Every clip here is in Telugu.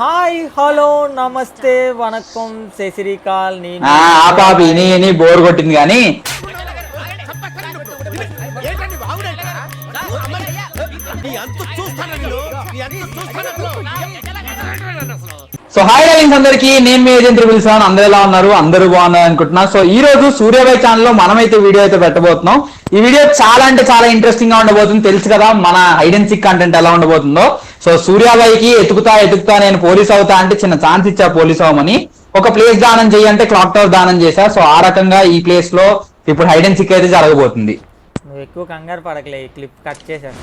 హాయ్ హలో నమస్తే వనక్కం శశిరికాల్ నీ బోర్ కొట్టింది కానీ సో హాయ్ డార్లింగ్స్ అందరికి నేను మీ ఏజెంట్ పిలిచాను. అందరు ఎలా ఉన్నారు? అందరూ బాగున్నారు అనుకుంటున్నా. సో ఈ రోజు సూర్యాబాయ్ ఛానల్ లో మనమైతే వీడియో అయితే పెట్టబోతున్నాం. ఈ వీడియో చాలా అంటే చాలా ఇంట్రెస్టింగ్ గా ఉండబోతుంది. తెలుసు కదా మన హైడ్ అండ్ సీక్ కంటెంట్ ఎలా ఉండబోతుందో. సో సూర్యాబాయికి ఎతుకుతా నేను పోలీస్ అవుతా అంటే చిన్న ఛాన్స్ ఇచ్చా పోలీస్ అవ్వమని. ఒక ప్లేస్ దానం చేయంటే క్లాక్ టవర్ దానం చేశా. సో ఆ రకంగా ఈ ప్లేస్ లో ఇప్పుడు హైడ్ అండ్ సీక్ అయితే జరగబోతుంది. నువ్వు ఎక్కువ కంగారు పడకలే, ఈ క్లిప్ కట్ చేశాను.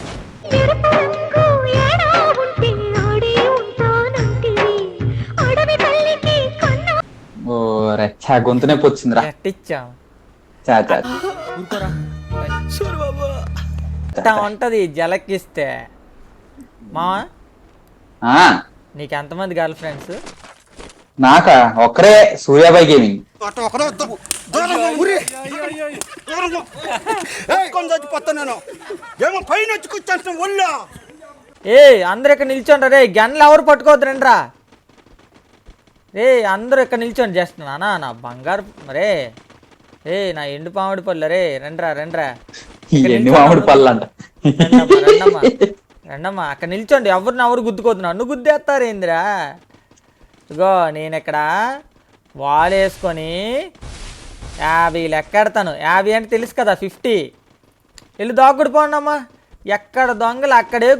ఓ రెచ్చా గొంతు నొప్పి వచ్చిందిరా. ఉంటది జలకిస్తే మావా. నీకు ఎంతమంది గర్ల్ ఫ్రెండ్స్? నాకా ఒక్కరే, సూర్యాబాయ్ గేమింగ్. ఏ అందరు ఇక్కడ నిల్చోండి రే, గన్లు ఎవరు పట్టుకోవద్దు రండిరా రే, అందరూ ఇక్కడ నిల్చోండి. జస్ట్ నా బంగారు రే, రే నా ఎండు పామిడి పళ్ళు రే, రండ్రా రండమ్మా అక్కడ నిల్చోండి. ఎవరు గుద్దుకోతున్నా, నువ్వు గుద్దేస్తారేందిరా? ఇగో నేను ఇక్కడ వాల్ వేసుకొని 50 లెక్కెడతాను. 50 అంటే తెలుసు కదా, 50. వెళ్ళి దాక్కుడు పోండమ్మా. ఎక్కడ దొంగలు అక్కడే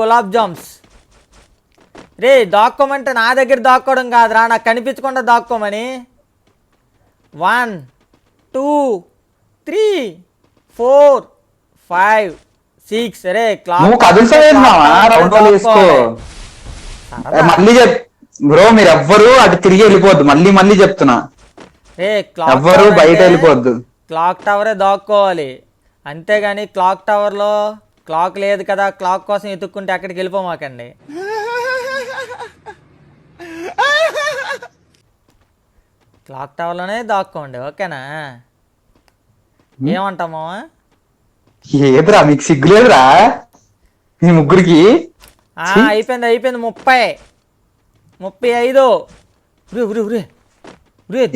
గులాబ్ జామ్స్ రే. దాక్కోమంటే నా దగ్గర దాక్కోవడం కాదురా, నాకు కనిపించకుండా దాక్కోమని. 1 2 3 4 5 6 రే. బ్రో మీరు ఎవ్వరు అటు తిరిగి వెళ్ళిపోద్దు. మళ్ళీ చెప్తున్నా, ఎవ్వరు బయట వెళ్ళిపోద్దు. క్లాక్ టవరే దాక్కోవాలి, అంతేగాని క్లాక్ టవర్లో క్లాక్ లేదు కదా, క్లాక్ కోసం ఎత్తుక్కుంటే అక్కడికి వెళ్ళిపోమాకండి. క్లాక్ టవర్లోనే దాక్కోండి, ఓకేనా? ఏమంటామా? ఏదిరా మీకు సిగ్గులేదురా మీ ముగ్గురికి? అయిపోయింది 35.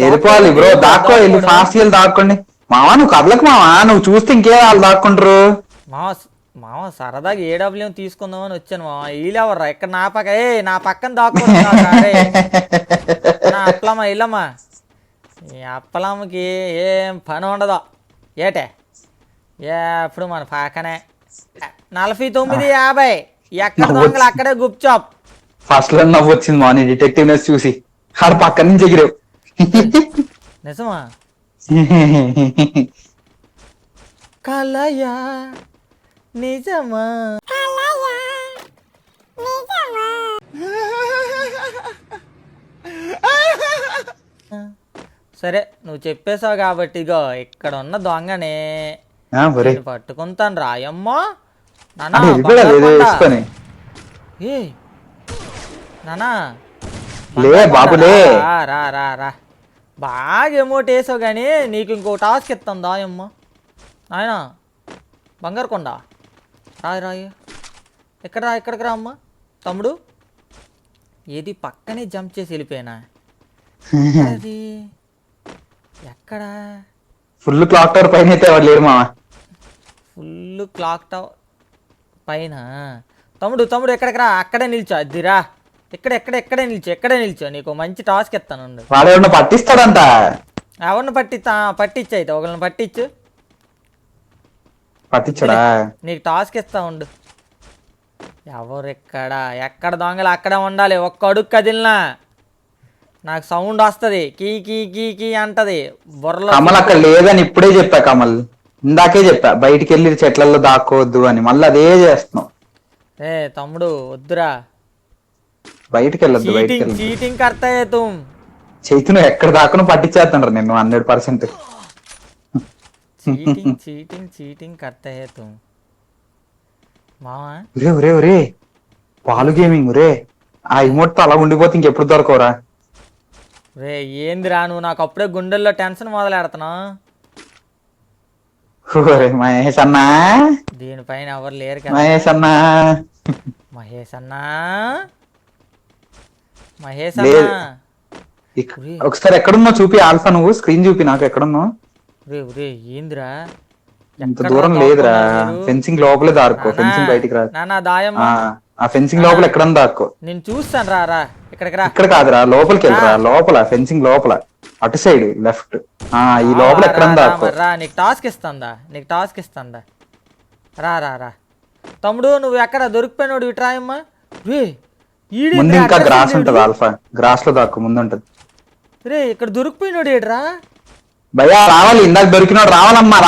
వెళ్ళిపోవాలి బ్రో, దాక్కో, వెళ్ళి ఫాస్ట్ వెళ్ళి దాక్కోండి. మావా నువ్వు కదలకు మావా, నువ్వు చూస్తే ఇంకే వాళ్ళు దాక్కుంటారు. మామ సరదాగా AW తీసుకుందామని వచ్చాను మామ. వీళ్ళెవర్రా ఇక్కడ నా పక్కన దాక్కుంటున్నా. నా అప్పలమ్మ ఇల్లమ్మా, ఈ అప్పలమ్మకి ఏం పని ఉండదు ఏటే, ఎప్పుడు మన పక్కనే. 49 50 ఎక్కడ దొంగలు అక్కడే గుప్చాప్. ఫస్ట్ లో నవ్వు వచ్చింది మా నీ డిటెక్టివ్నెస్ చూసి. ఆడ పక్క నుంచి ఎగిరావు. నిజమా? కలయా నిజమా? సరే నువ్వు చెప్పేశావు కాబట్టి ఇగో ఇక్కడ ఉన్న దొంగనే పట్టుకుంటాను రాయమ్మా. నానా రా బాగా ఎమోట్ వేసావు కానీ నీకు ఇంకో టాస్క్ ఇస్తాను దాయమ్మ. ఆయన బంగారు కొండ రాయి ఎక్కడికి రా అమ్మ. తమ్ముడు ఏది పక్కనే జంప్ చేసి వెళ్ళిపోయినా. అది ఎక్కడ? ఫుల్ క్లాక్ టవర్ పైన అయితే ఎవరు లేరు మామ. ఫుల్ క్లాక్ టవర్ పైన. తమ్ముడు ఎక్కడికి రా, అక్కడే నిల్చో. అదిరా ఎక్కడే నిల్చో. నీకు మంచి టాస్క్ ఇస్తాను. వాడు పట్టిస్తాడంట. ఎవరిని పట్టించు అయితే ఒకరిని పట్టించడా? నీకు టాస్క్ ఇస్తా ఉండు. ఎక్కడ దొంగలు అక్కడే ఉండాలి. ఒక్క అడుగు కదిలినా నాకు సౌండ్ వస్తుంది, కీ కీ కీ కీ అంటది. బుర్రలో కమల్ అక్కడ లేదని ఇప్పుడే చెప్పా. కమల్ ఇందాకే చెప్పా బయటికి వెళ్ళి చెట్లలో దాక్కోవద్దు అని, మళ్ళీ అదే చేస్తున్నావు. తమ్ముడు వద్దురా, బయటికి వెళ్ళొద్దు. చీటింగ్ కర్తా హై తుమ్. చైతన్య ఎక్కడ దాకా పట్టించేస్తాడు నేను 100%. చీటింగ్ కర్తా హై తుమ్ మావా. ఒరే పాలు గేమింగ్ రే, ఆ ఇమోట్ తో అలా ఉండిపోతే ఇంకెప్పుడు దొరకవురా రే. ఏందిరా నువ్వు నాకు అప్పుడే గుండెల్లో టెన్షన్ మొదలెడుతున్నావు. మహేష్ అన్నా, దీనిపైన ఎవరు లేరు కదా. మహేష్ అన్నా మహేష్ లేదు. అన్న ఒకసారి ఎక్కడున్నావు చూపి, ఆల్ఫా నువ్వు స్క్రీన్ చూపి నాకు ఎక్కడున్నావు. రే ఏందిరా ఇంత ఎక్కడ్రా దూరం లేదురా, దాక్కున్నారు మీరు? ఫెన్సింగ్ లోపలే దాక్కో, నానా ఫెన్సింగ్ బయటికి రా. నానా దాయమ్మ ఆ ఫెన్సింగ్ లోపల ఎక్కడన్నా దాక్కో. నేను చూస్తాను రా రా ఇక్కడికి రా ఇక్కడ కాదురా, లోపలికి వెళ్ళరా, లోపల ఫెన్సింగ్ లోపల అటు సైడ్ లెఫ్ట్. ఈ లోపల ఎక్కడన్నా దాక్కో. రా నీకు టాస్క్ ఇస్తాందా రా రా రా తమ్ముడు నువ్వు ఎక్కడ దొరికిపోయినోడు ఇటు రాయమ్మా. రే ముందు ఇంకా గ్రాస్ ఉంటది, ఆల్ఫా గ్రాస్ లో దాక్కో ముందు ఉంటది. రే ఇక్కడ దొరికిపోయినోడు ఏడ్రా భయ్యా రావాలి, ఇందాక దొరికినోడు రావాలమ్మా,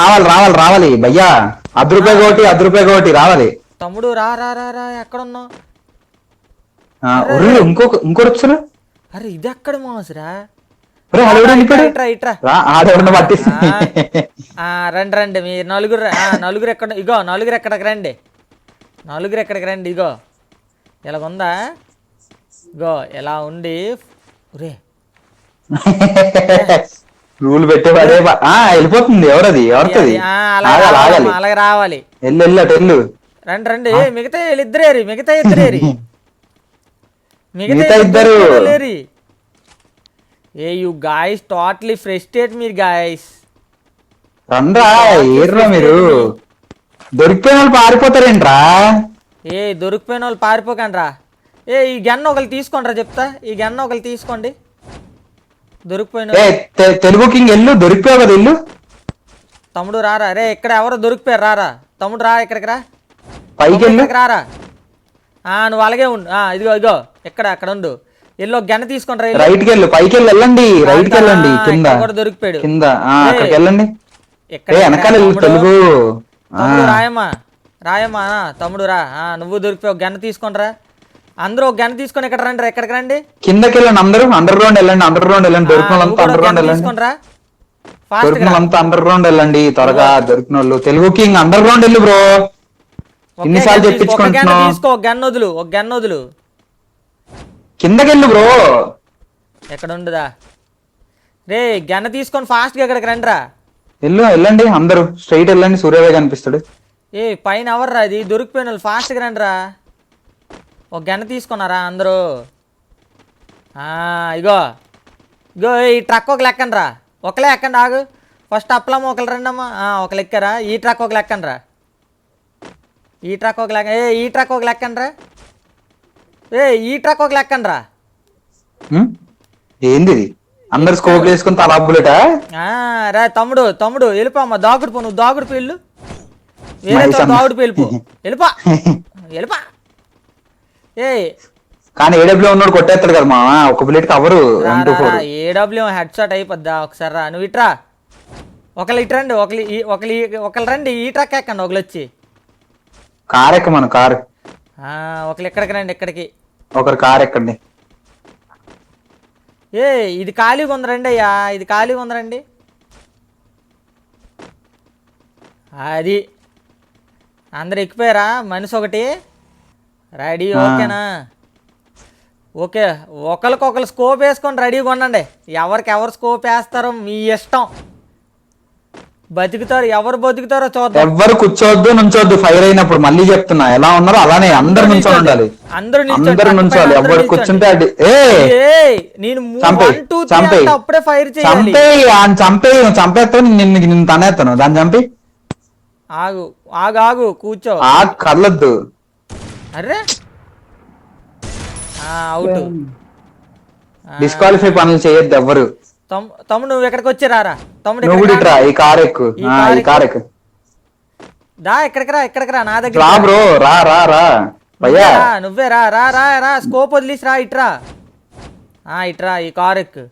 రావాలి భయ్యా, ₹10 కోటి రావాలి. తమ్ముడు రా రా రా రా ఎక్కడున్నావు? ఇంకోటి వచ్చారు. అరే ఇది ఎక్కడ మాసురా? ఇట్రా రండి రండి మీరు నలుగురు ఎక్కడికి రండి, ఎక్కడికి రండి. ఇగో ఇలాగుందా, ఇగో ఇలా ఉండి రే రూల్ పెట్టే వెళ్ళిపోతుంది. ఎవరిది అలాగే రావాలి. వెళ్ళు రండి రండి మిగతా ఇద్దరేరి మిగతా ఇద్దరు లేరి. ఏ యు గాయస్ టోటలీ ఫ్రస్ట్రేట్ మీరు గాయస్. రండ్రా ఏర్రా మీరు, దొరికిపోయిన వాళ్ళు పారిపోతారేంట్రా? దొరికిపోయిన వాళ్ళు పారిపోకండి రా. ఈ గన్న ఒకరు తీసుకోండి చెప్తా, ఈ గన్న ఒకరు తీసుకోండి. దొరికిపోయిన తెలుగు కింగ్ ఎల్లు, దొరికిపోయావు కదా ఎల్లు. తమ్ముడు రారా రే, ఇక్కడ ఎవరో దొరికిపోయారు రారా. తమ్ముడు రా ఇక్కడికి రా, పైకి రారా. నువ్వు అలాగే ఉండు. ఇదిగో ఇక్కడ అక్కడ ఉండు. ఎల్లో గన్న తీసుకుంటారా, రైట్కి వెళ్ళు, పైకి వెళ్ళండి, రైట్కి వెళ్ళండి, కింద దొరికిపోయాడు కింద అక్కడికి వెళ్ళండి. వెనకాల తెలుగు రాయమ్మా తమ్ముడు రా. నువ్వు దొరికిపోయావు, గన్న తీసుకుంటారా. అందరూ ఒక గన్న తీసుకొని ఇక్కడ రండి, ఎక్కడికి రండి, కిందకి వెళ్ళండి. అందరూ అండర్ గ్రౌండ్ వెళ్ళండి, దొరికిన వాళ్ళంతా అండర్ గ్రౌండ్ వెళ్ళండి, అండర్ గ్రౌండ్ వెళ్ళండి త్వరగా. దొరికిన వాళ్ళు తెలుగు కింగ్ అండర్ గ్రౌండ్ వెళ్ళు బ్రో, ఇన్నిసార్లు చెప్పించుకుంటున్నావు. తీసుకో ఒక గన్న వదులు కిందకి వెళ్ళు బ్రో. ఎక్కడ ఉండదా రే, గన్న తీసుకొని ఫాస్ట్ గా ఇక్కడికి రండి రా. వెళ్ళండి అందరూ స్ట్రైట్ వెళ్ళండి, సూర్యవే కనిపిస్తాడు. పైన ఎవర్రా అది, దొరికిపోయిన వాళ్ళు ఫాస్ట్ గా రండి రా. ఒక గన్న తీసుకున్నారా అందరూ? ఇగో ఈ ట్రక్ ఒక లెక్కండి రా, ఒకలే ఎక్కండి. ఆగు ఫస్ట్ అప్పలమ్మ ఒకరు రండి అమ్మా. ఒక లెక్కరా. ఈ ట్రక్ ఒక లెక్కండి రా, ఈ ట్రక్ ఒక లెక్క. ఈ ట్రక్ ఒక లెక్కండి రా. ఈ ట్రక్ ఒక లెక్కండి రా. ఏంది అందరు స్కోప్ వేసుకుని తలా బుల్లెటా? రా తమ్ముడు వెళ్ళిపోమ్మా, దాగుడు పో, నువ్వు దాగుడు పో, వెళ్ళు వేరే దాగుడు పో, వెళ్ళిపా. కానీ ఏడబ్ల్యూ ఉన్నాడు కొట్టేస్తాడు కదా మా, ఒక bullet cover. AW head shot అయిపోద్దా. ఒకసారి రా, నువ్వు ఇట్రా. ఒకళ్ళు ఇటు రండి, ఒకళ్ళు రండి. ఈ ట్రక్ ఎక్కండి, ఒకళ్ళు వచ్చి కార్ ఎక్కమను, కారు. ఒకళ్ళు ఎక్కడికి రండి, ఇక్కడికి ఒకరు కార్ ఎక్కండి. ఇది ఖాళీగా ఉందండి అయ్యా, ఇది ఖాళీగా ఉందండి. అది అందరు ఎక్కిపోయారా? మనిషి ఒకటి రెడీ. ఓకేనా? ఓకే, ఒకరికొకరు స్కోప్ వేసుకొని రెడీగా ఉండండి. ఎవరు స్కోప్ వేస్తారో మీ ఇష్టం. బతుకుతారు, ఎవరు బతుకుతారో చూద్దాం. ఎవరు కూర్చోవద్దు, నుంచోద్దు. ఫైర్ అయినప్పుడు మళ్ళీ చెప్తున్నా, ఎలా ఉన్నారో అలానే అందరు నుంచో ఉండాలి. అందరు నుంచోవాలి, ఎవరు కూర్చుంటే అప్పుడే ఫైర్ చేయాలి. చంపేస్తాను నిన్ను తనేస్తాను, దాన్ని చంపి. ఆగు కూర్చో, కదలొద్దు. అరే అవుట్. డిస్క్వాలిఫై పనులు చేయొద్దు ఎవ్వరు. తమ్ముడు నువ్వు ఎక్కడికి వచ్చి రారా. తమ్ముడు ఈ కార్ ఎక్కు, దా ఇక్కడికి రా నా దగ్గర. రా బ్రో, రా భయ్యా, నువ్వే రా. స్కోప్ వదిలేసి రా, ఇట్రా. ఈ కార్ ఎక్కు,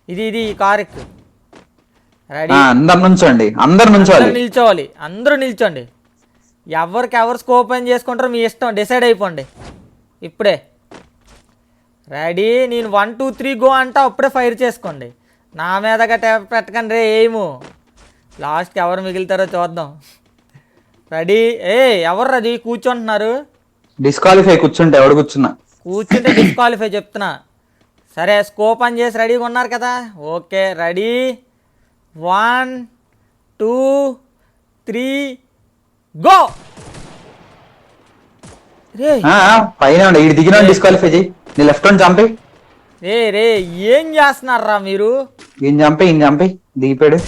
ఇది ఈ కార్ ఎక్కు. రెడీ, అందరు నిల్చోవాలి. అందరూ నిల్చోండి. ఎవరు స్కోప్ అని చేసుకుంటారో మీ ఇష్టం, డిసైడ్ అయిపోండి ఇప్పుడే. రెడీ, నేను 1 2 3 గో అంటా, అప్పుడే ఫైర్ చేసుకోండి. నా మీద గట్ట పెట్టకండి రే. లాస్ట్కి ఎవరు మిగులుతారో చూద్దాం. రెడీ. ఎవరు అది కూర్చుంటున్నారు? డిస్క్వాలిఫై. కూర్చుంటే ఎవడు కూర్చుంటే డిస్క్వాలిఫై చెప్తున్నా. సరే, స్కోప్ అని చేసి రెడీగా ఉన్నారు కదా. Okay, ready. 1 2 3 గో. రే పైన ఉండే ఇటు దిగిన డిస్క్వాలిఫై చేయి. నీ లెఫ్ట్ వన్ చంపి రే రే ఏం చేస్తున్నారా మీరు? ఈయన చంపి దిగిపోయాడు.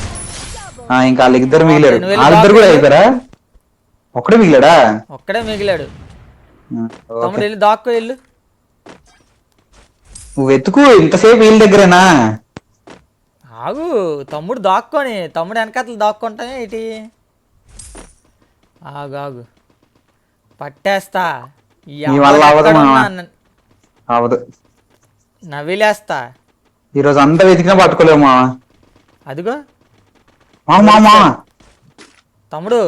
ఇంకా వాళ్ళిద్దరు ఓకే, మిగిలారు. నువ్వు వెళ్ళి వాళ్ళిద్దరు కూడా దాక్కు. అయిపోయారా? ఒక్కడే మిగిలాడా? ఒక్కడే మిగిలాడు. ఓకే. తమ్ముడు వెళ్ళి దాక్కో వెళ్ళు. నువ్వు వెతుకు ఇంతసేపు వీళ్ళ దగ్గరేనా? ఆగు తమ్ముడు దాక్కొని, తమ్ముడు వెనకాతలు దాక్కుంటానే ఏంటి? ఆగు ఆగు పట్టేస్తా. నీ వల్ల అవ్వదు మామ. ఎక్కడున్నా అవదు. నవ్విలేస్తా. ఈరోజు అంతా వెతికినా పట్టుకోలేము మామ. అదిగో మామ తమ్ముడు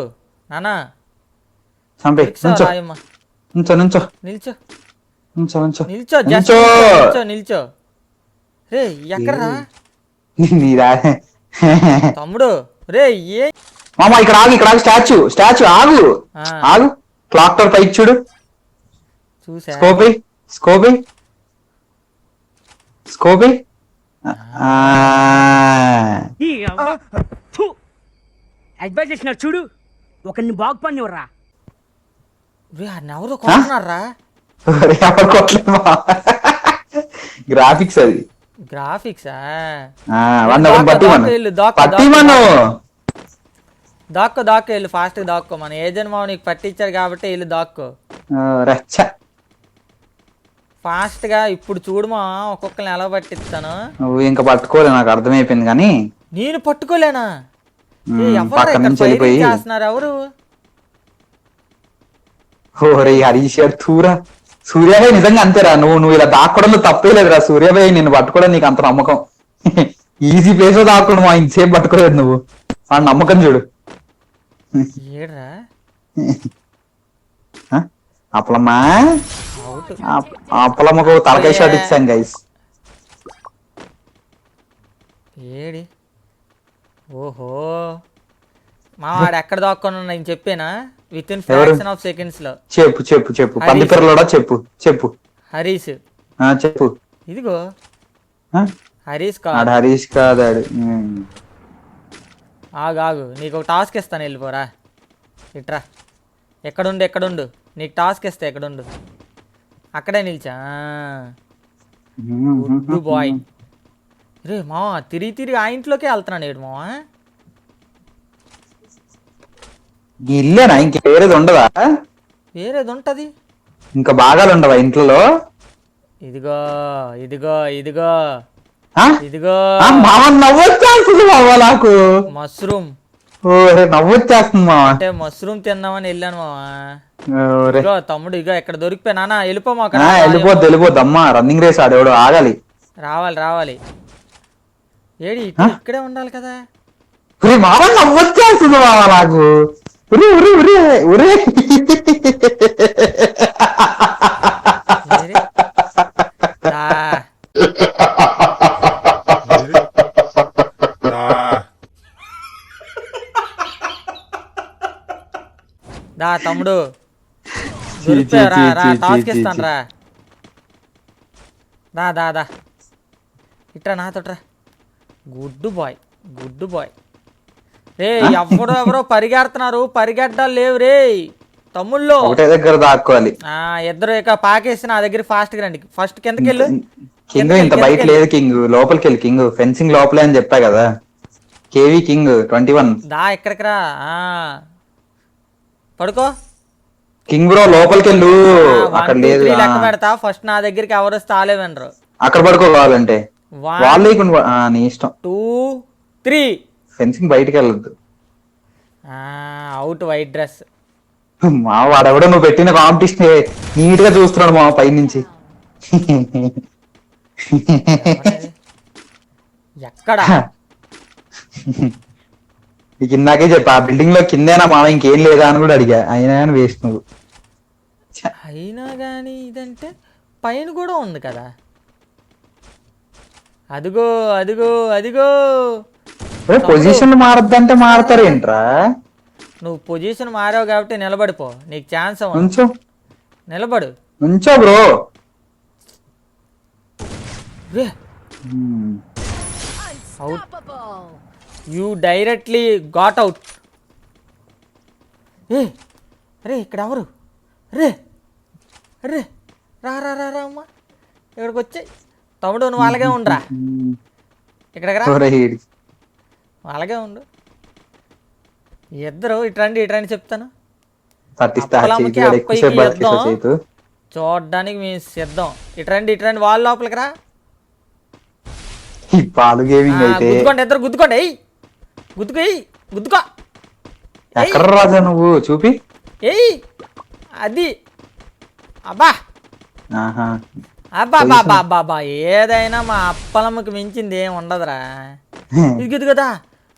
నానా చంపి నుంచో రాయమ్మ. నుంచో నుంచో నిల్చో నుంచో నుంచో నిల్చో జస్ట్ నుంచో. నిల్చో నిల్చో. రే ఎక్కడరా నీరా తమ్ముడు? రే ఏ మామ ఇక్కడ ఆగు స్టాచ్యూ ఆగు ఆ, ఆగు. క్లాక్ టవర్ పైకి చూడు. చూసా. స్కోపి అడ్వైజ్ చేసినారు చూడు, ఒకరిని బాగుపడినవర్రా. రే ఎవరు కొడుతున్నారా? గ్రాఫిక్స్ అది. గ్రాఫిక్సా? దాక్కో దాక్కో వెళ్ళు, ఫాస్ట్ గా దాక్కో. మన ఏజెంట్ మావ నీకు పట్టించారు కాబట్టి వెళ్ళి దాక్కో ఫాస్ట్ గా. ఇప్పుడు చూడు మా ఒక్కొక్కరిని ఎలా పట్టిస్తాను. నువ్వు ఇంకా పట్టుకోలే, నాకు అర్థమైపోయింది. కానీ నేను పట్టుకోలేనా? పక్క నుంచి వెళ్ళిపోయి చేస్తున్నారు ఎవరు? ఓరే హరీష్ గారు తూరా. సూర్యాభాయ్ నిజంగా అంతేరా. నువ్వు ఇలా దాక్కోవడంలో తప్పే లేదురా. సూర్యాభాయ్ నిన్ను పట్టుకోవడం నీకు అంత నమ్మకం. ఈజీ ప్లేస్ లో దాక్కోవడం మా ఇంతసేపు పట్టుకోలేదు నువ్వు. ఆ నమ్మకం చూడు. ఏడ్రా అప్పలమ్మా అవుట్. అప్పలమ్మకు తలకాయ షాట్ ఇచ్చాం గైస్. ఏడి ఓహో మా వాడు ఎక్కడ దాక్కున్నా నేను చెప్పానా? With in fraction of seconds లో. చెప్పు పందిపిర్రలోడా చెప్పు హరీష్. చెప్పు. ఇదిగో ఆ? హరీష్ ఆడు హరీష్ కాదాడు. ఆగు నీకు ఒక టాస్క్ ఇస్తాను, వెళ్ళిపోరా. ఇట్రా. ఎక్కడుండు నీకు టాస్క్ ఇస్తా. ఎక్కడుండు అక్కడే నిల్చా. Good bye. రే మావా తిరిగి ఆ ఇంట్లోకే వెళ్తున్నాను ఏడు మావా. ఇల్లేనా? ఇంక వేరేది ఉండదా? వేరేది ఉంటది. ఇంకా భాగాలు ఉండవా ఇంట్లో? ఇదిగో ఇదిగో ఇదిగో ఆ? ఇదిగో మామ నవ్వొచ్చేస్తుంది మామ నాకు. మష్రూమ్. ఓరే నవ్వొచ్చేస్తుంది మామ. అంటే మష్రూమ్ తిందామని వెళ్ళాను మావా. ఓరే ఇగో తమ్ముడు ఇగో ఇక్కడ దొరికిపోయి నానా వెళ్ళిపో. మాకు వెళ్ళిపోద్ది అమ్మా. రన్నింగ్ రేస్ ఆడేవాడు ఆగాలి. రావాలి ఏడి ఇక్కడే ఉండాలి కదా. మామ నవ్వొచ్చేస్తుంది మామ నాకు. ఉరే ఏడి? దా. దా తమ్ముడు దొరికిపోయారా? రా టాస్క్ ఇస్తాను రా. దా ఇట్రా నాతోట్రా. Good bye. రే ఎవరో పరిగెడుతున్నారు. పరిగెడ్డాలు లేవు రే తమ్ముళ్ళు. ఒకటే దగ్గర దాక్కోవాలి. ఇద్దరు ఇక పాకేసి నా దగ్గర ఫాస్ట్ గా రండి. ఫస్ట్ కిందకి వెళ్ళు. కింగ్ ఇంత బయట లేదు. కింగ్ లోపలికి వెళ్ళి. కింగ్ ఫెన్సింగ్ లోపలే అని చెప్పా కదా. KV king 21. దా ఇక్కడికి రా. పడుకో. కింగ్ బ్రో లోపలికి వెళ్ళు. అక్కడ లేదు. లెక్క పెడతా. ఫస్ట్ నా దగ్గరికి ఎవరు వస్తే ఆలేవనరు. అక్కడ పడుకోవాలంటే వాళ్ళు లేకుండా నీ ఇష్టం. 2 3 ఫెన్సింగ్ బయటకి వెళ్ళొద్దు. అవుట్. White dress. మా వాడెవడో నువ్వు పెట్టిన కాంపిటీషన్ నీట్ గా చూస్తున్నాడు మా పై నుంచి. ఎక్కడ నీకు ఇందాకే చెప్పా ఆ బిల్డింగ్ లో కిందేనా మామ ఇంకేం లేదా అని కూడా అడిగా. అయినా కానీ వేస్ట్ నువ్వు. అయినా కానీ ఇదంటే పైన కూడా ఉంది కదా. అదిగో పొజిషన్ మారద్దంటే మారతారేంట్రా? నువ్వు పొజిషన్ మారావు కాబట్టి నిలబడిపో. నీకు ఛాన్స్ నిలబడు. నుంచో bro. Out. You directly got out. రే ఇక్కడ ఎవరు? రే అరే రా రా రా రా అమ్మా ఇక్కడికి వచ్చాయి. తమ్ముడు నువ్వు అలాగే ఉండరా, ఇక్కడికి రా, ఒరే ఈడి. అలాగే ఉండు. ఇద్దరు ఇట్రండి ఇట్రండి చెప్తాను. తట్టిస్తా అప్పలమ్మకి చేతి వాడు ఎక్కువసేపు అప్పయ్యకి బతికేస్తా యుద్ధం. చేతు. చూడడానికి మేము సిద్ధం. ఇట్రండి ఇట్రండి వాళ్ళ లోపలికి రా. ఈ పాలు గేమింగ్ అయితే గుద్దుకోండి ఇద్దరు గుద్దుకోండి. ఎయ్ గుద్దుకో, ఎయ్ గుద్దుకో, ఎక్కడ రాజా నువ్వు చూపి. ఎయ్ అది. అబ్బా ఆహా అబ్బా బాబా బాబా ఏదైనా మా అప్పలమ్మకి మించింది ఏం ఉండదురా. ఇది కదా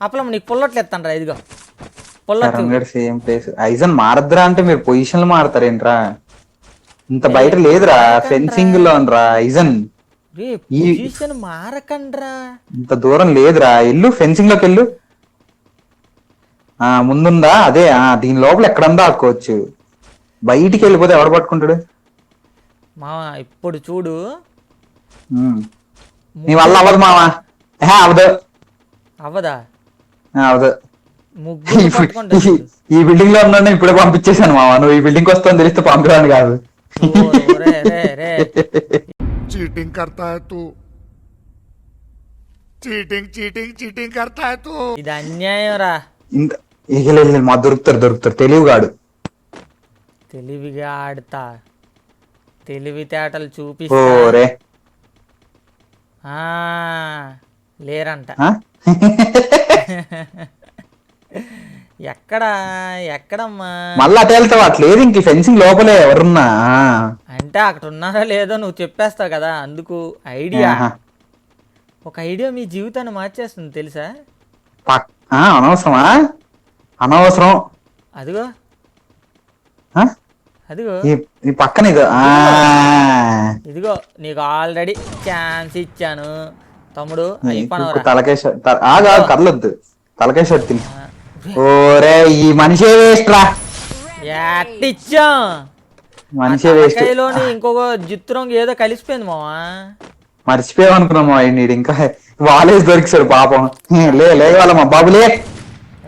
అప్పలమ్మ నీకు పుల్లట్లు ఎత్తానరా, ఇదిగో పుల్లట్లు. Same place. ఐజన్ మారద్దురా అంటే మీరు పొజిషన్లు మారతారేంట్రా? ఇంత బయట లేదురా, ఫెన్సింగ్ లో రా ఐజన్. రే పొజిషన్ మారకండ్రా. ఇంత దూరం లేదురా, ఎల్లు ఫెన్సింగ్ లోకి వెళ్ళు. ముందుందా అదే, దీని లోపల ఎక్కడందా ఆడుకోవచ్చు. బయటికి వెళ్ళిపోతే ఎవడు పట్టుకుంటాడు? మా ఇప్పుడు చూడు నీ వల్ల అవ్వదు మావా. అవదు అవ్వదా? అవదు. ముగ్గురు పట్టుకుంటా చూడు. ఈ బిల్డింగ్ లో ఉన్నా ఇప్పుడే పంపించేశాను మావా. నువ్వు ఈ బిల్డింగ్ వస్తాను తెలిస్తే పంపడానికి కాదు. రే రే రే चीटिंग करता है तू चीटिंग चीटिंग चीटिंग करता है तू ఇది అన్యాయం రా. ఇంత ఎగలేదు మా దొరుకుతారు తెలివిగాడు. తెలివిగా ఆడతా, తెలివితేటలు చూపిస్తా. ఓరే లేరంట. ఆ? ఎక్కడమ్మా మళ్ళీ అటు వెళ్తావు. అట్లేదు ఇంక ఫెన్సింగ్ లోపలే ఎవరున్నా. అంటే అక్కడ ఉన్నారా లేదో నువ్వు చెప్పేస్తావు కదా, అందుకు ఐడియా. ఒక ఐడియా మీ జీవితాన్ని మార్చేస్తుంది తెలుసా? అనవసరమా? అనవసరం. అదిగో ఆ? అదిగో ఈ పక్కన ఇదో. ఇదిగో నీకు ఆల్రెడీ ఛాన్స్ ఇచ్చాను తమ్ముడు. అయిపోనవరా. ఆగా కర్లొద్దు, తలకాయ షర్ట్ తిని. ఓరే ఈ మనిషే వేస్ట్ రా. ఇచ్చాం మనిషే వేస్ట్. లోని ఇంకొక జిత్తురంగు ఏదో కలిసిపోయింది మావా. మర్చిపోయావు అనుకున్నామా నీడు. ఇంకా వాలేసి దొరికిసాడు పాపం. లే వాళ్ళమ్మా బాబులే.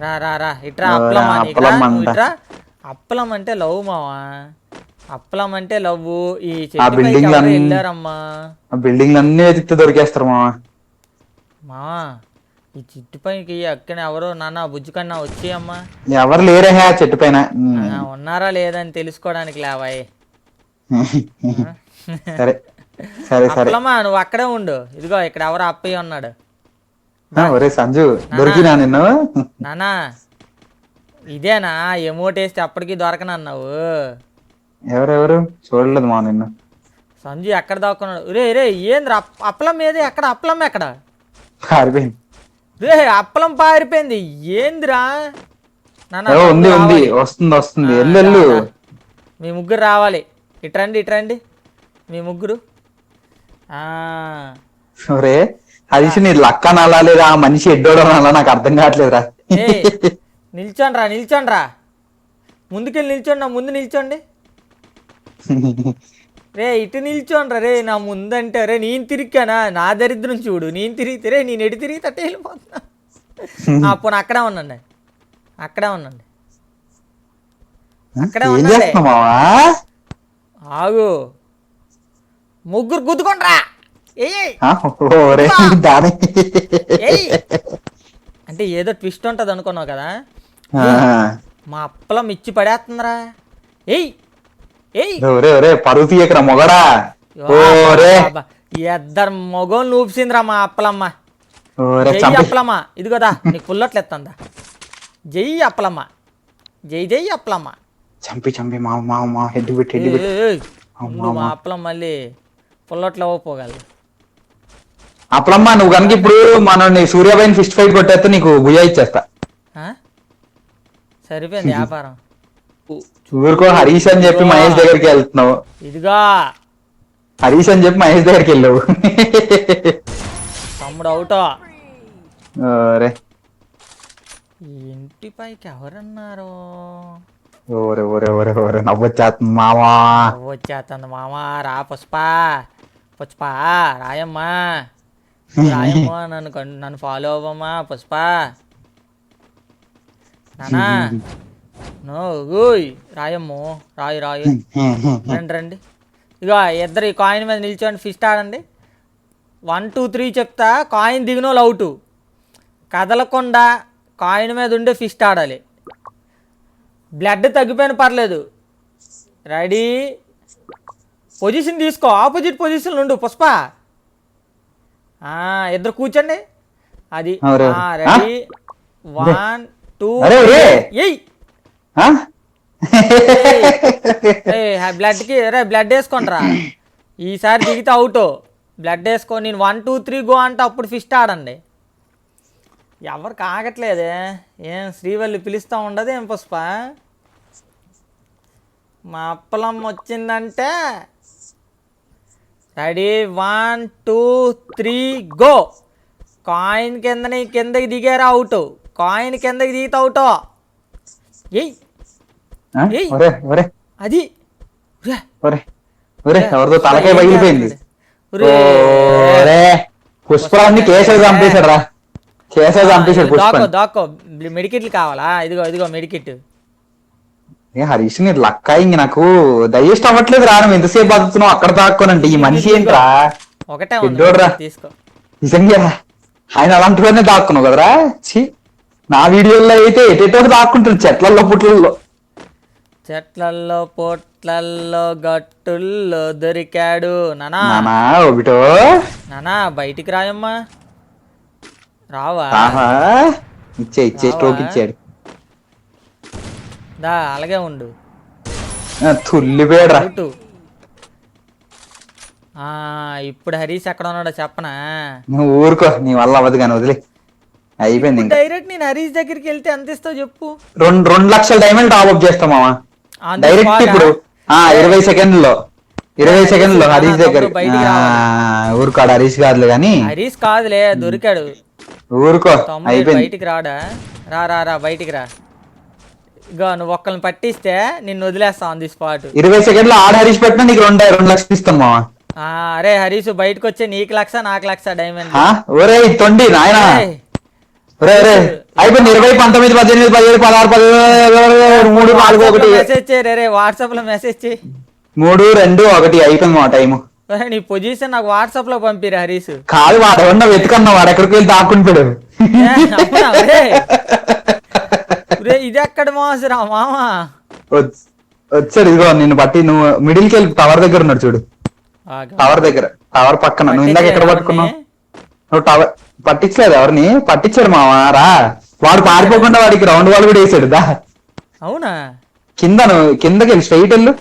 రా రా రా ఇట్రా. అప్పలమ్మా నీకు రా, నువ్వు ఇట్రా. అప్పలం అంటే లవ్ మావా, అప్పలం అంటే లవ్. ఈ బిల్డింగ్ వెళ్ళారమ్మా. బిల్డింగ్ అన్ని వెతికితే దొరికేస్తారు మావా. మావా ఈ చెట్టు పైకి అక్కడ ఎవరో నాన్న బుజ్జి కన్నా వచ్చేయమ్మా. ఎవరు లేరే చెట్టు పైన. ఉన్నారా లేదని తెలుసుకోవడానికి లేవాయి. సరే సరే సరే. అప్పలమ్మా నువ్వు అక్కడే ఉండు. ఇదిగో ఇక్కడ ఎవరో అప్పయ్య ఉన్నాడు. ఒరే సంజు దొరికినా నిన్ను? నానా ఇదేనా ఎమోట్ వేస్తే అప్పటికి దొరకనన్నావు. ఎవరెవరు చూడలేదు మా నిన్ను. సంజు ఎక్కడ దాక్కున్నాడు? రే రే ఏంద్ర అప్పలం ఏది? ఎక్కడ అప్పలం? ఎక్కడ పారిపోయింది. రే అప్పలం పారిపోయింది ఏందిరా? ఉంది ఉంది వస్తుంది ఎల్లు. మీ ముగ్గురు రావాలి. ఇట్రండి ఇట్రండి మీ ముగ్గురు. ఒరే హరీష్ నీ లక్క నాలా లేదా ఆ మనిషి ఎడ్డోడో నాలా నాకు అర్థం కావట్లేదురా. నిల్చోండి రా, నిల్చోండి రా, ముందుకెళ్ళి నిల్చోండి. నా ముందు నిల్చోండి. రే ఇటు నిల్చోండి రే నా ముందంటే. రే నేను తిరిగానా? నా దరిద్రం చూడు. నేను తిరిగితే రే నేను ఎటు తిరిగి తట్టే వెళ్ళిపోతున్నా. పోనీ అక్కడే ఉండండి, అక్కడే ఉండండి, అక్కడే ఉండండి. ఆగు ముగ్గురు గుద్దుకోండిరా. అంటే ఏదో ట్విస్ట్ ఉంటది అనుకున్నావు కదా. మా అప్పలం ఇచ్చి పడేస్తుందిరా. ఏయ్ పరుగు తీయకరా మొగడా. ఇద్దరు మొగోళ్ళు ఊపిసిందిరా మా అప్పలమ్మ. జై అప్పలమ్మ. ఇదిగోదా నీకు పుల్లట్లు ఎత్తందా. జై అప్పలమ్మ, జై జై అప్పలమ్మ. చంపి మా హెడ్ పెట్టి మా అప్పలం మళ్ళీ పుల్లట్లు అవ్వపోగలదు. అప్పలమ్మ నువ్వు కనుక ఇప్పుడు మనం సూర్యాబాయిని ఫిస్ట్ ఫైట్ కొట్టేస్తే నీకు భుజా ఇచ్చేస్తా. సరిపోయింది వ్యాపారం. ఊరుకో హరీష్ అని చెప్పి మహేష్ దగ్గరికి వెళ్తున్నావు. ఇదిగా హరీష్ అని చెప్పి మహేష్ దగ్గరికి వెళ్ళావు. తమ్ముడు అవుటో. ఇంటి పైకి ఎవరన్నారు? ఓరే ఓరే ఓరే ఓరే నవ్వొచ్చేస్తుంది మామా. నవ్వొచ్చేస్తుంది మామా. రా పుష్ప, పుష్ప రాయమ్మా, రాయమ్మా. నన్ను ఫాలో అవ్వమ్మా పుష్ప. నానా నో రాయమ్మో రాయి రండి రండి. ఇగో ఇద్దరు ఈ కాయిన్ మీద నిల్చోండి ఫిస్ట్ ఆడండి 1 2 3 చెప్తా కాయిన్ దిగినోళ్ళు అవుటు కదలకుండా కాయిన్ మీద ఉండే ఫిస్ట్ ఆడాలి బ్లడ్ తగ్గిపోయిన పర్లేదు రెడీ పొజిషన్ తీసుకో ఆపోజిట్ పొజిషన్ ఉండు పుష్ప ఇద్దరు కూర్చోండి అది రెడీ 1 2 ఎయ్ బ్లడ్కి బ్లడ్ వేసుకోండిరా ఈసారి దిగితే అవుట్ బ్లడ్ వేసుకో నేను 1 2 3 గో అంటే అప్పుడు ఫిస్ట్ ఆడండి ఎవరికి ఆగట్లేదే ఏం శ్రీవల్లి పిలుస్తూ ఉండదు ఏం పుష్ప మా అప్పలమ్మ వచ్చిందంటే రెడీ 1 2 3 గో కాయిన్ కిందకి దిగారా అవుట్ కాయిన్ కిందకి దిగితే అవుట్ ఎయ్ అది ఎవరితో తలకాయ పగిలిపోయింది పుష్పరాన్ని కేశవ్ చంపేశాడు రా కేశవ్ చంపేశాడు దాక్కో మెడికిట్లు కావాలా ఇదిగో మెడికిట్ హరీష్ నీ లక్క ఇంక నాకు దయచేసి అవ్వట్లేదు రా నువ్వు ఎంతసేపు బతుకుతున్నావు అక్కడ దాక్కోనంటే ఈ మనిషి ఏంట్రా ఒకటే తీసుకో నిజంగా ఆయన అలాంటి వాడినే దాక్కున్నావు కదరా నా వీడియోలో అయితే ఎటెటో దాక్కుంటాడు చెట్లల్లో పొట్లల్లో గట్టుల్లో దొరికాడు నానా ఒకటో నానా బయటికి రాయమ్మా రావా ఇచ్చే స్ట్రోక్ ఇచ్చాడు దా అలాగే ఉండు తుల్లిపోయాడు ఇప్పుడు హరీష్ ఎక్కడ ఉన్నాడో చెప్పనా నువ్వు ఊరుకో నీ వల్ల అవ్వదు కానీ వదిలే అయిపోయింది డైరెక్ట్ నేను హరీష్ దగ్గరికి వెళ్తే ఎంత ఇస్తావు చెప్పు 2 లక్షల డైమండ్ టాప్ అప్ చేస్తాం మామ డైరెక్ట్ ఇప్పుడు 20 సెకండ్లో హరీష్ దగ్గర ఊరుకోడు హరీష్ కాదులే కానీ హరీష్ కాదులే దొరికాడు ఊరుకో బయటికి రాడా రా బయటికి రా ఇగో నువ్వు ఒక్కరిని పట్టిస్తే నిన్ను వదిలేస్తా ఆన్ ది స్పాట్ 20 సెకండ్లో ఆడ హరీష్ పెట్టినా నీకు 2 లక్షలు ఇస్తాం మామ అరే హరీష్ బయటకు వచ్చే నీకు 1 లక్ష నాకు 1 లక్ష డైమండ్ ఒరే తొండి నాయన అయిపోయింది 20 19 18 17 16 17 3 4 1 మెసేజ్ చేయరే వాట్సాప్ లో మెసేజ్ చేయి 3 2 1 అయిపోయింది మా టైము నీ పొజిషన్ నాకు వాట్సాప్ లో పంపిరా హరీష్ కాదు వాడు ఎవరన్నా వెతుకన్నా వాడు ఎక్కడికి వెళ్ళి దాక్కుంటాడు ఇది ఎక్కడ మోసరా మామ వచ్చాడు ఇదిగో నిన్ను బట్టి నువ్వు మిడిల్కి వెళ్ళి టవర్ దగ్గర ఉన్నాడు చూడు టవర్ పక్కన నువ్వు ఇందాక ఎక్కడ పట్టుకున్నావు నువ్వు టవర్ పట్టించలేదు ఎవరిని పట్టించాడు మావా రా వాడు పారిపోకుండా వాడికి రౌండ్ వాల్ కూడా వేసాడు దా అవునా కిందకి వెళ్ళి స్ట్రైట్ వెళ్ళు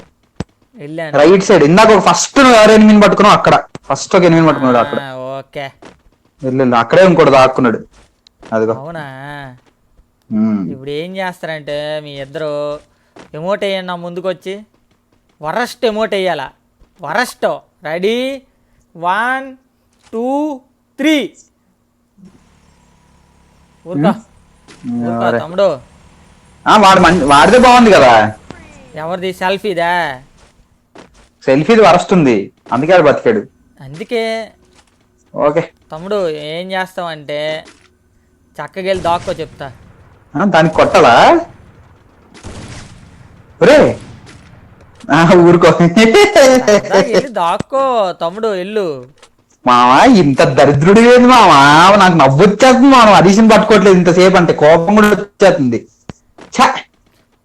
రైట్ సైడ్ ఇందాక ఫస్ట్ నువ్వు ఎవరు ఎనిమిది పట్టుకున్నావు అక్కడ ఫస్ట్ ఒక ఎనిమిది పట్టుకున్నాడు అక్కడ ఓకే వెళ్ళు అక్కడే ఇంకోటి దాక్కున్నాడు అదిగో అవునా ఇప్పుడు ఏం చేస్తారంటే మీ ఇద్దరు ఎమోట్ వేయండి నా ముందుకు వచ్చి వరస్ట్ ఎమోట్ వేయాలా వరస్ట్ రెడీ 1 2 3 ఊరుకా తమ్ముడు వాడితే బాగుంది కదా ఎవరిది సెల్ఫీదా సెల్ఫీది వరస్తుంది అందుకే వాడు బతికాడు అందుకే ఓకే తమ్ముడు ఏం చేస్తావంటే చక్కగా వెళ్ళి దాక్కో చెప్తా దానికి కొట్టాలా ఒరే ఊరుకో దాక్కో తమ్ముడు ఎల్లు మావా ఇంత దరిద్రుడు లేదు మావా నాకు నవ్వు వచ్చేస్తుంది మామ హరీష్ని పట్టుకోవట్లేదు ఇంతసేపు అంటే కోపం కూడా వచ్చేస్తుంది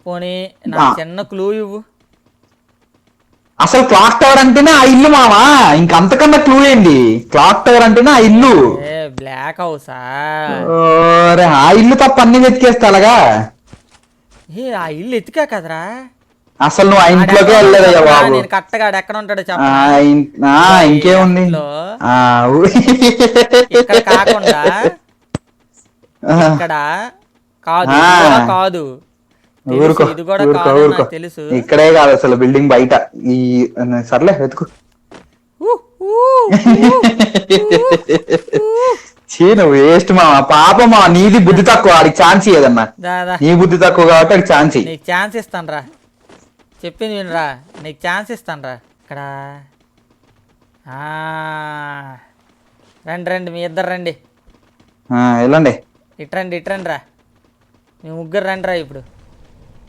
పోనీ నా చిన్న క్లూ ఇవ్వు అసలు క్లాక్ టవర్ అంటేనే ఆ ఇల్లు మావా ఇంకంతకన్నా క్లూ ఏంటి క్లాక్ టవర్ అంటేనే ఆ ఇల్లు బ్లాక్ హౌసా ఆ ఇల్లు తప్ప అన్ని వెతికేస్తా అలాగా ఆ ఇల్లు ఎతికా కదరా అసలు నువ్వు ఆ ఇంట్లోకే వెళ్ళలేదయ్యా బాబు నేను కట్టగాడు ఎక్కడ ఉంటాడు ఇంకేముంది ఇక్కడ కాకుండా ఇక్కడ కాదు కాదు ఇది కూడా కాదు నాకు తెలుసు ఇక్కడే కాదు అసలు బిల్డింగ్ బయట ఈ సర్లే వెతుకు నువ్వు వేస్ట్ మా పాప మా నీది బుద్ధి తక్కువ వాడికి ఛాన్స్ ఇయ్యదన్నా నీ బుద్ధి తక్కువ కాబట్టి వాడికి ఛాన్స్ నీకు ఛాన్స్ ఇస్తాను రా చెప్పింది వినరా నీకు ఛాన్స్ ఇస్తాను రా ఇక్కడ రండి మీ ఇద్దరు రండి వెళ్ళండి ఇట్రండి రా మీ ముగ్గురు రండి రా ఇప్పుడు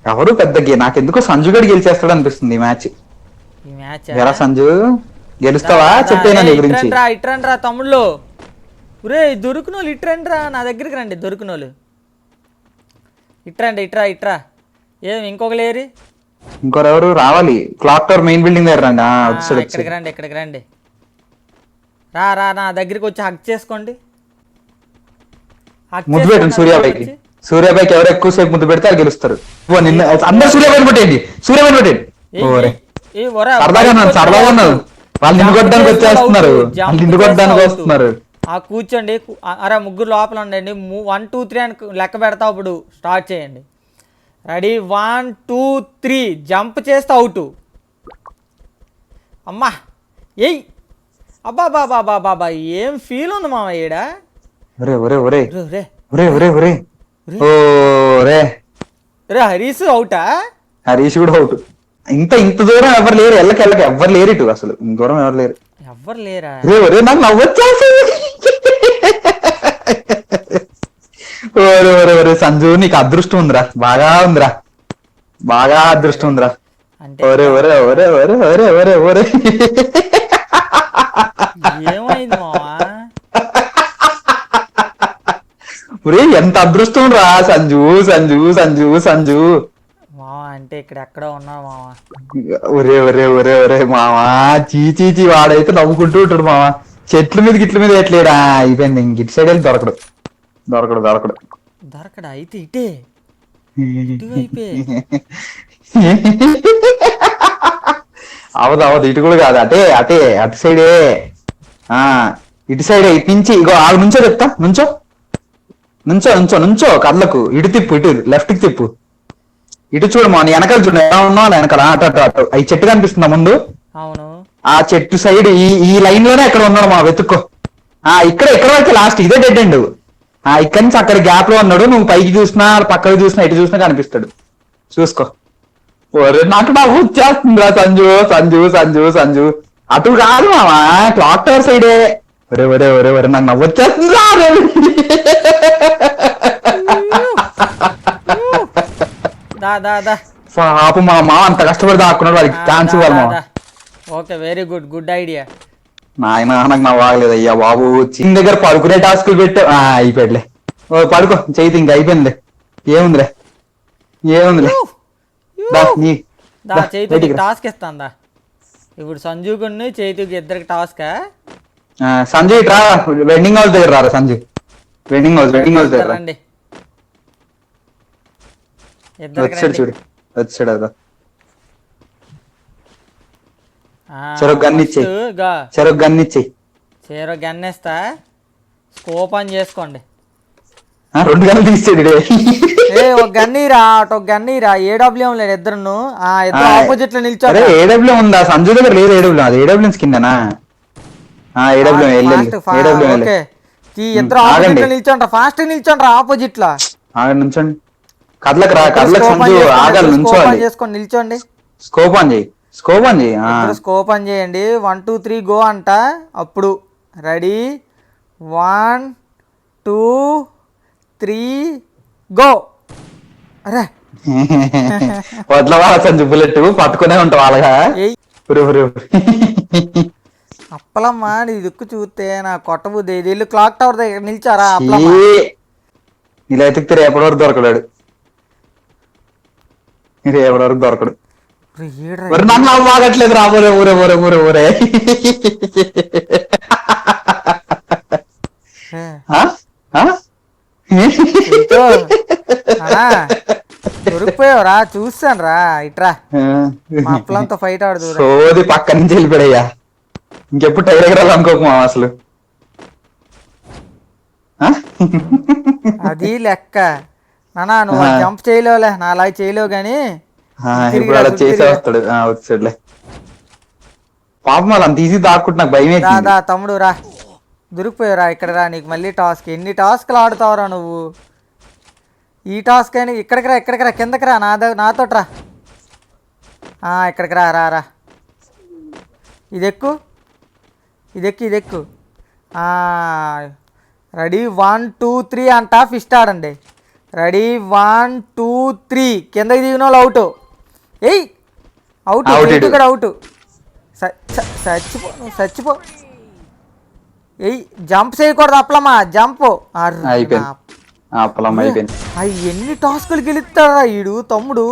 ఎవరు పెద్ద నాకెందుకో సంజుగడి గెలిచేస్తాడు అనిపిస్తుంది ఈ మ్యాచ్ ఈ మ్యాచ్ ఎలా సంజు గెలుస్తావా చెప్పేనా నీ గురించి ఇట్రండి రా తమ్ముళ్ళు. ఒరే దొరుకునోళ్ళు ఇట్రండి రా, నా దగ్గరికి రండి దొరుకునోళ్ళు. ఇట్రండి ఇట్రా. ఏం ఇంకొక లేరి ఇంకొరెవరు రావాలి? క్లాక్ టవర్ మెయిన్ బిల్డింగ్ దగ్గర రండి. ఇక్కడికి రండి. రా నా దగ్గరికి వచ్చి హక్ చేసుకోండి. ముద్దు పెట్టండి సూర్యాబాయికి ఎవరు ఎక్కువసేపు ముద్దు పెడితే వాళ్ళు గెలుస్తారు. అందరు సూర్యాబాయిని పెట్టండి. ఓరే సరదాగా ఉన్నారు. వాళ్ళు నిన్ను కొట్టడానికి వస్తున్నారు. కూర్చోండి. అరే ముగ్గురు లోపల ఉండండి. 1 2 3 అని లెక్క పెడతా. ఇప్పుడు స్టార్ట్ చేయండి. రెడీ 1 2 3 జంప్ చేస్తే అవుట్. అమ్మా ఏయ్ అబ్బా ఏం ఫీల్ ఉంది మామ ఈడ. హరీష్ అవుటా? హరీష్ కూడా అవుట్. ఇంత దూరం ఎవరు లేరు. ఎల్లకి ఎవరు లేరు ఇటు. అసలు దూరం ఎవరు లేరు. ఎవ్వరు లేరా? నాకు నవ్వొచ్చేసి సంజు నీకు అదృష్టం ఉందిరా. బాగా అదృష్టం ఉందిరా. ఒరే ఏమైంది మావా? ఒరే ఎంత అదృష్టం రా సంజు. మావా అంటే ఇక్కడ ఎక్కడో ఉన్నావు మావా. ఒరే మావా చీచీ వాడైతే నవ్వుకుంటూ ఉంటాడు మావా. చెట్ల మీద ఎట్లేడా అయిపోయింది. ఇంక ఇటు సైడ్ వెళ్ళి దొరకడు. దొరకడా? అయితే ఇటే అవదు ఇటు కూడా కాదు. అటు సైడే. ఇటు సైడే. ఇటు నుంచి ఇగో ఆడు నుంచో చెప్తా. నుంచో కళ్ళకు ఇటు తిప్పు. ఇటు లెఫ్ట్ కి తిప్పు. ఇటు చూడు మా వెనకాల చూడు. ఎలా ఉన్నావు వెనకాల. అటు ఈ చెట్టు కనిపిస్తుందా ముందు? అవును. ఆ చెట్టు సైడ్ ఈ లైన్ లోనే ఎక్కడ ఉన్నాడు మా వెతుక్కో. ఇక్కడ వరకు లాస్ట్ ఇదే డెడ్ ఎండ్. ఇక్కడి నుంచి అక్కడ గ్యాప్ లో ఉన్నాడు. నువ్వు పైకి చూసినా పక్కకి చూసినా ఇటు చూసినా కనిపిస్తాడు. చూసుకో. ఒరే నాకు వచ్చేస్తుందిరా సంజు. అటు కాదు మామా క్లాక్ టవర్ సైడే. ఒరే నాకు నవ్వొచ్చేస్తుందిరా. పాపం మా మామ అంత కష్టపడి దాక్కున్నాడు. వాడికి ఛాన్స్ ఇవ్వాలి మామ. Okay very good idea. నాయన నాకు నవ్వాగలేదు అయ్యా బాబు. చిన్న దగ్గర పడుకునే టాస్కులు పెట్టా. అయిపోయాడులే. పడుకో చేతి ఇంక అయిపోయిందిలే. ఏముందిలే చైతుకి టాస్క్ ఇస్తాందా ఇప్పుడు? సంజుకుని చైతుకి ఇద్దరికి టాస్క్. సంజు ఇట్రా వెండింగ్ హౌస్ దగ్గర రారా. సంజు వెండింగ్ హౌస్ దగ్గర రండి. వచ్చాడు చూడు. అదా చెరొక గన్నిస్తా. స్కోప్ ఆన్ చేసుకోండి. 2 గన్నులు తీసాడు. ఒక గన్నీరా ఏడబ్ల్యూ లేదు. ఇద్దరు ఆపోజిట్ లో నిల్చోండి. ఏడబ్ల్యూ ఉందా సంజు దగ్గర? లేదు ఏడబ్ల్యూ. అది ఏడబ్ల్యూ కిందనా? ఏడబ్ల్యూ ఇద్దరు ఆపోజిట్ లో నిల్చోండి. ఫాస్ట్ నిల్చోండి ఆపోజిట్ లో. నుంచోండి. కదలకు సంజు ఆగాలి. నుంచోండి. చేసుకోండి నిల్చోండి. స్కోప్ ఆన్ చేయి. స్కోప్ ఆన్ చేయండి. 1 2 3 గో అంట. అప్పుడు రెడీ 1 2 3 గో. అరే వడ్లవా సంజు బుల్లెట్ పట్టుకునే ఉంటావు అలాగా. అప్పలమ్మా నీ దిక్కు చూస్తే నా కొట్టబుద్ది. వీళ్ళు క్లాక్ టవర్ దగ్గర నిల్చారా? ఇలా ఎతికితే రేపటి వరకు దొరకడాడు. రేపటి వరకు దొరకడు. నన్ను అవ్వగట్లేదు రాబోరే. ఊరే దొరికిపోయావురా. చూస్తాను రా. ఇట్రా మా అప్పలంతో ఫైట్ ఆడుతూ సోది పక్క నుంచి వెళ్ళిపోయాయ్యా. ఇంకెప్పుడు టైర్ ఎగరాలి అనుకోకు మా అసలు. అది లెక్క నానా. నువ్వు జంప్ చేయలేవులే. నా అలా చేయలేవు గాని వచ్చాడులే. పాపం వాళ్ళు అంత ఈజీ దాక్కుంటు నాకు భయమే. తమ్ముడు రా. దొరికిపోయావురా. ఇక్కడ రా. నీకు మళ్ళీ టాస్క్. ఎన్ని టాస్క్లు ఆడుతావురా నువ్వు? ఈ టాస్క్ అని ఇక్కడికి రా. కిందకి రా. నాతోట్రా. ఇక్కడికి రా. ఇదెక్కు. రెడీ 1 2 3 అంట. ఫిస్ట్ ఆడండి. రెడీ 1 2 3. కిందకి దిగిన వాళ్ళు అవుట్. అవుట్. చచ్చిపో నువ్వు చచ్చిపో. ఏయ్ జంప్ చేయకూడదు అప్పలమ్మా, జంప్. అయిపోయింది. అప్పలం అయిపోయింది. అవి ఎన్ని టాస్కులు గెలుస్తారా ఈడు తమ్ముడు.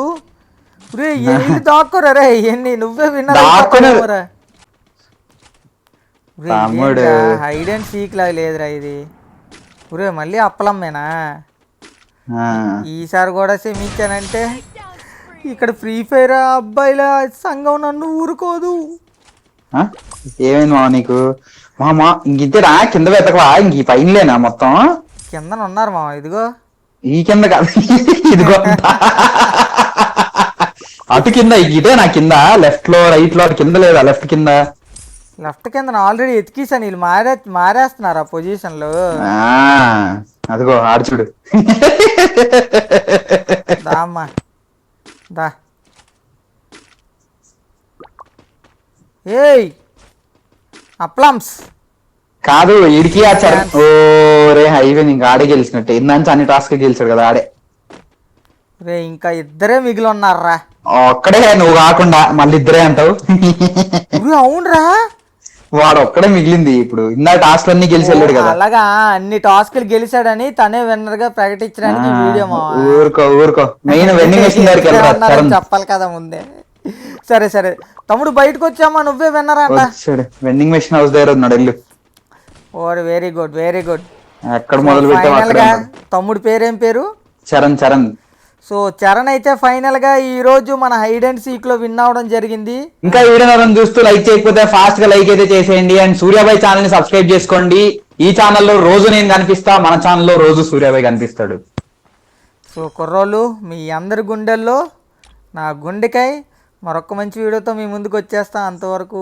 రే ఎన్ని దాక్కోరా రే, ఎన్ని నువ్వే విన్నారా. తమ్ముడు. హైడ్ అండ్ సీక్ లాగా లేదురా ఇది. ఊరే మళ్ళీ అప్పలమ్మేనా. ఈసారి కూడా సెమిచ్చానంటే ఇక్కడ ఫ్రీ ఫైర్ అబ్బాయిల సంఘం నన్ను ఊరుకోదు. ఏమైంది మా నీకు? మా ఇంకింతేనా? కింద వెతకవా? ఇంక ఈ పైనలేనా మొత్తం? కిందన ఉన్నారు మామ, ఇదిగో ఈ కింద కాదు, ఇదిగో అటు కింద. ఇదే నా కింద, లెఫ్ట్ లో రైట్ లో. అటు కింద లేదా? లెఫ్ట్ కింద, లెఫ్ట్ కింద ఆల్రెడీ ఎతికేసాను. వీళ్ళు మారేస్తున్నారు ఆ పొజిషన్ లో. అదిగో ఆడుచుడు. దామ్మా దా. ఏయ్ అప్లమ్స్ కాదు ఇడికి ఆచారు. ఓ రే అయిపోయింది, ఇంకా ఆడే గెలిచినట్టే. ఇందాంచి అన్ని టాస్క్ గెలిచాడు కదా ఆడే. రే ఇంకా ఇద్దరే మిగిలి ఉన్నారా. ఒక్కడే నువ్వు కాకుండా మళ్ళీ ఇద్దరే అంటావు. అవునరా, వాడు ఒక్కడే మిగిలింది ఇప్పుడు. ఇందా టాస్క్ అన్ని గెలిచి వెళ్ళాడు కదా. అలాగా అన్ని టాస్కులు గెలిచాడని తనే విన్నర్ గా ప్రకటించడానికి వీడియో మావా. ఊరుకో మెయిన్ వెండింగ్ మెషిన్ దగ్గరికి వెళ్ళారు, చెప్పాలి కదా ముందే. సరే సరే తమ్ముడు బయటకు వచ్చామా, నువ్వే విన్నర్ అంట. వెండింగ్ మెషిన్ హౌస్ దగ్గర ఉన్నాడు. వెళ్ళు. ఓ వెరీ గుడ్ వెరీ గుడ్. ఎక్కడ మొదలు పెట్టావు? తమ్ముడు పేరేం పేరు? చరణ్. సో చరణ్ అయితే ఫైనల్ గా ఈ రోజు మన హైడ్ అండ్ సీక్ లో విన్ అవడం జరిగింది. ఇంకా వీడియో చూస్తూ లైక్ చేయకపోతే ఫాస్ట్ గా లైక్ అయితే చేసేయండి. అండ్ సూర్యాబాయ్ ఛానల్ ని సబ్స్క్రైబ్ చేసుకోండి. ఈ ఛానల్లో రోజు నేను కనిపిస్తా, మన ఛానల్లో రోజు సూర్యాబాయ్ కనిపిస్తాడు. సో కుర్రోళ్ళు మీ అందరి గుండెల్లో నా గుండెకాయ. మరొక మంచి వీడియోతో మీ ముందుకు వచ్చేస్తా. అంతవరకు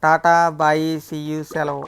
టాటా బాయ్, సీ యూ, సెలవు.